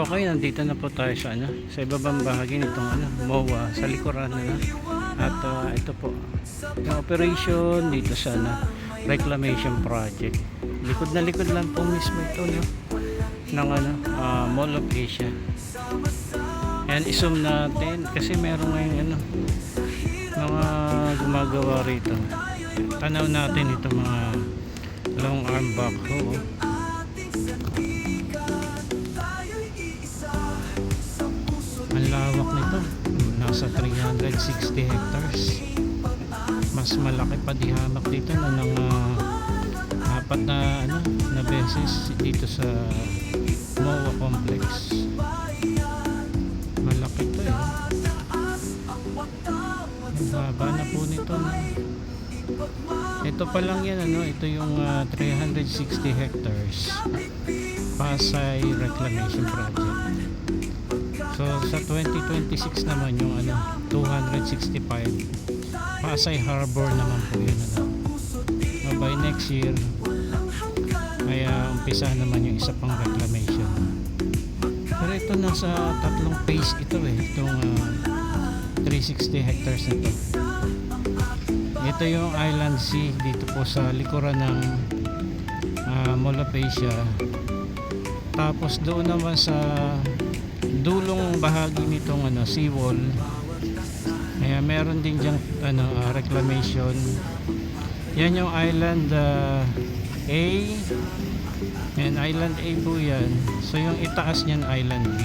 Okay, nandito na po tayo sa sa ibabang bahagi nitong MOA sa likuran na. At ito po yung operation dito sa reclamation project. Likod na likod lang po mismo ito ng Mall of Asia. Ayan, i-zoom natin kasi meron ngayon mga gumagawa rito. Tanaw natin ito mga long arm backhoe. Ang lawak nito, nasa 360 hectares. Mas malaki pa di hamak dito ng apat na beses dito sa MOA complex. Malaki to ang haba na po nito Ito pa lang yan, ano, ito yung 360 hectares Pasay Reclamation Project. So sa 2026 naman yung 265 Pasay Harbor naman po yun, ano. So, by next year ay umpisa naman yung isa pang reclamation. Pero ito nasa tatlong phase ito itong 360 hectares na ito. Ito yung Island Sea dito po sa likuran ng Molapecia. Tapos doon naman sa dulong bahagi nitong seawall, kaya meron din diyang reclamation. Yan yung Island A. Yan, Island A po yan. So yung itaas niyan Island B.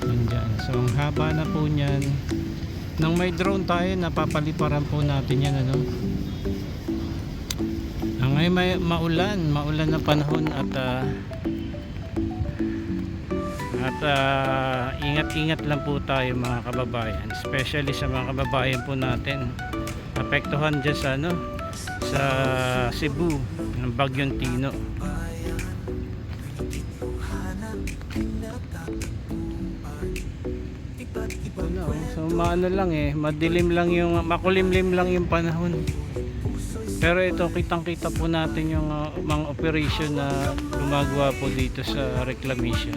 Yan dyan. So ang haba na po niyan. Nang may drone tayo, napapaliparan po natin yan, ano. Ngayon may maulan na panahon at ingat-ingat lang po tayo mga kababayan, especially sa mga kababayan po natin apektuhan dyan sa sa Cebu ng Bagyong Tino. So maano lang madilim lang makulimlim lang yung panahon. Pero ito kitang-kita po natin yung mga operation na gumagawa po dito sa reclamation.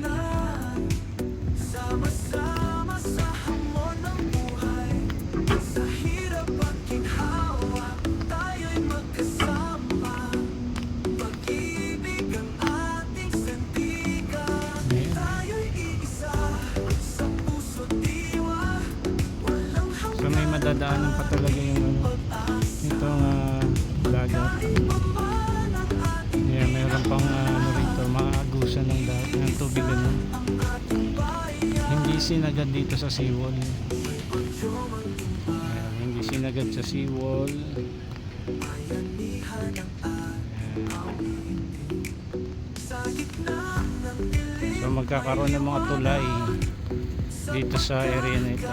So may madadaanan pa talaga yung itong dagat. Yeah, mayroon pang rito maagusan ng dagat ng tubig hindi sinagad dito sa seawall. Hindi sinagad sa seawall. So magkakaroon ng mga tulay dito sa area na ito.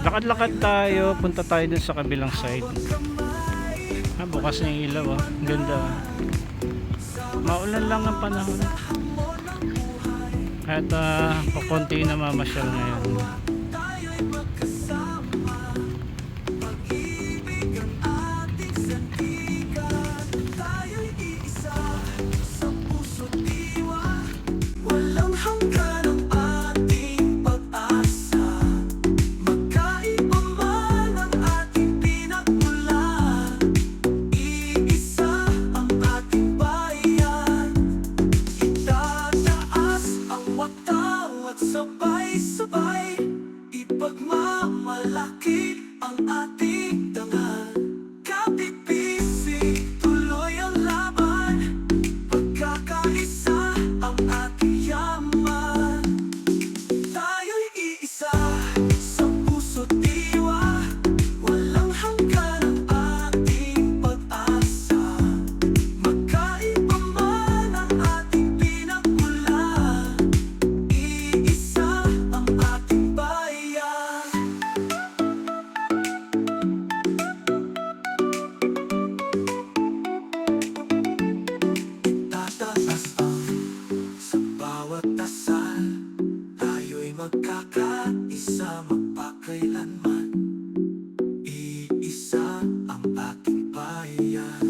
Lakad-lakad tayo, punta tayo dun sa kabilang side. Bukas na yung ilaw, ang ganda. Maulan lang ang panahon at pakunti na mamasyal ngayon. Sabay-sabay ipagmamalaki ang ating dangal. Kapit-bisig, tuloy ang laban. Pagkakaisa ang ating yaman. Tayo'y iisa sa puso't diwa. Walang hanggan ang ating pag-asa. Magkaiba man ang ating pinagmulan. Iisa ang ating bayan. Itataas ang sa bawat dasal. Tayo'y magkakaisa magpakailanman. Iisa ang ating bayan.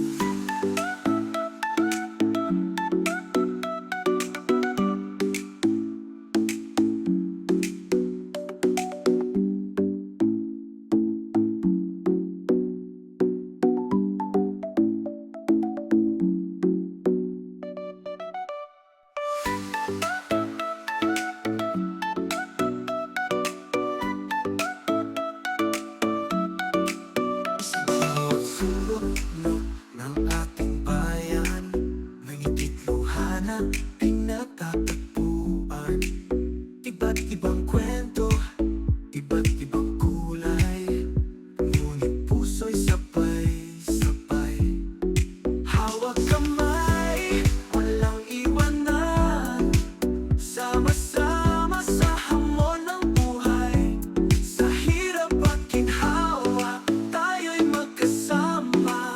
Bawat sulok ng ating bayan, may titluhana, pinagtatagpuan. Iba't ibang kwento, iba't ibang kulay, ngunit puso'y sabay-sabay. Hawak kamay, walang iwanan, sama-sama sa hamon ng buhay. Sa hirap at ginhawa, tayo'y magkasama.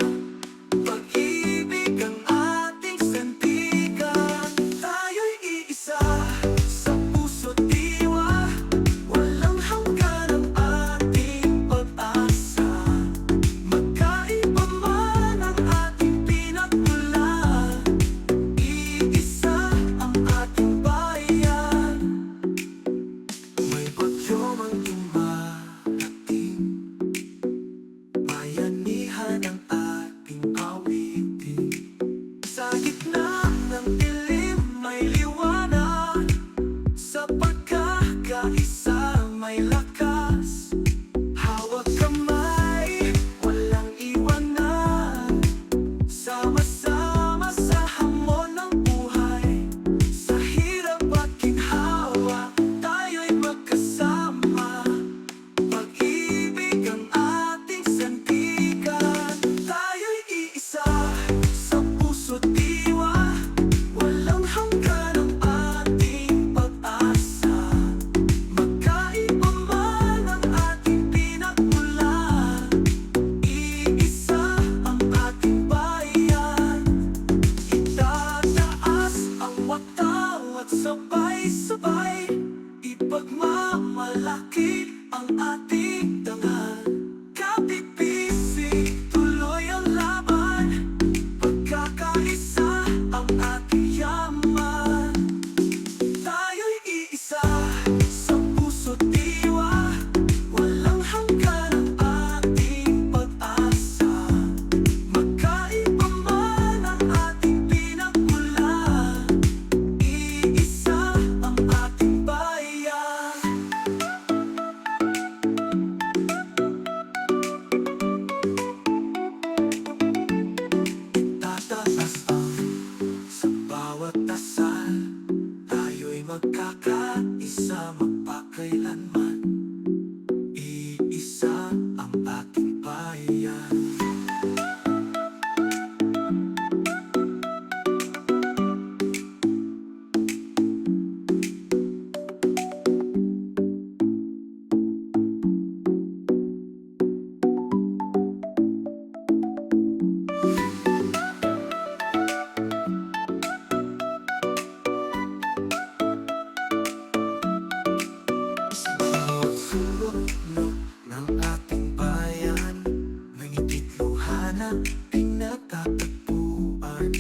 natatagpuan.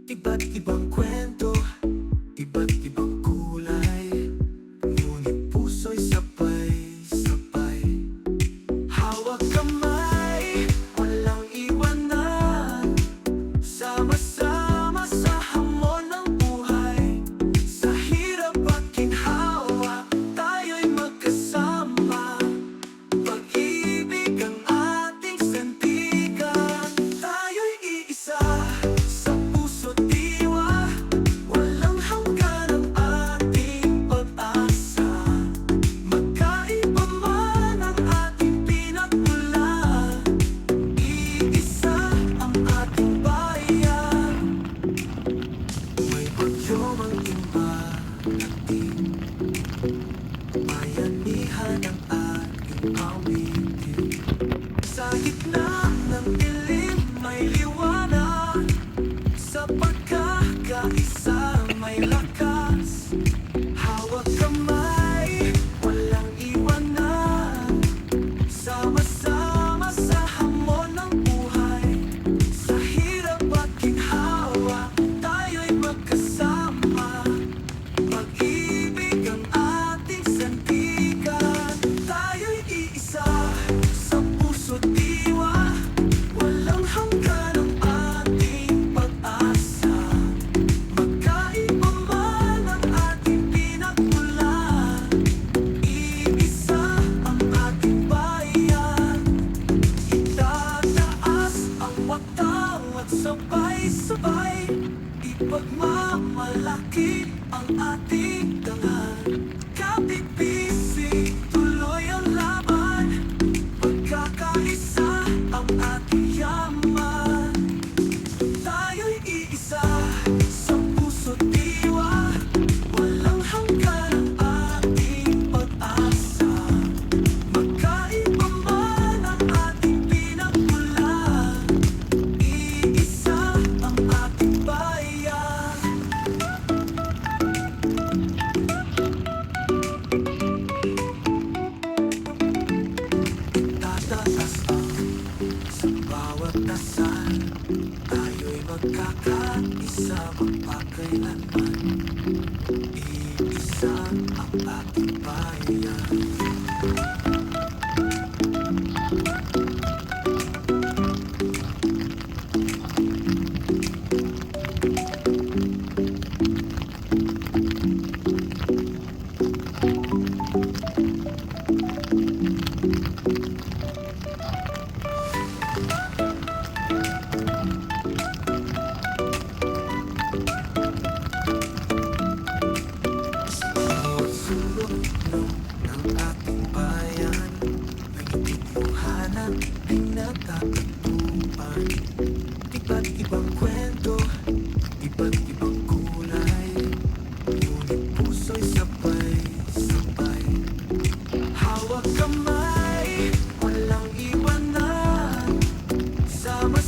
Iba't ibang kwento, iba't ibang kulay, ngunit puso'y sabay-sabay. Hawak kamay, walang iwanan, sama-sama sa hamon ng buhay. Sa hirap at ginhawa, tayo'y magkasama. Pag-ibig ang ating sandigan, tayo'y iisa sa puso't diwa. Walang hanggan ang ating pag-asa. Magkaiba man ang ating pinagmulan, iisa ang ating bayan. May bagyo mang imbarating, bayanihan ang ating awitin. Sa gitna ng dilim may liwanag, sa pagkakaisa may lakas. Hawak kamay, walang iwanan, sama-sama sa hamon ng buhay. Sa hirap at ginhawa, tayo'y magkasama. Pag-ibig ang ating sandigan, tayo'y iisa sa puso't diwa. Walang hanggan ang ating pag-asa. Magkaiba man ang ating pinagmulan, iisa ang ating bayan. Itataas ang wataw at sabay-sabay, ipagmamalaki ang ating dangal. Kapit-bisig, tuloy ang laban, pagkakaisa ang ating yaman. Tayo'y iisa sa puso't diwa, walang hanggan ang ating pag-asa. Magkaiba man ang ating pinagmulan, iisa ang ating bayan. Tataas ang sa bawat dasal, tayo'y magkakaisa magpakailanman. Iisa ang ating bayan. Bawat sulok ng ating bayan, nagtutulungan ay natatagpuan. Iba't ibang kwento, iba't ibang kulay, ngunit puso'y sabay-sabay. Hawak kamay, walang iwanan, sama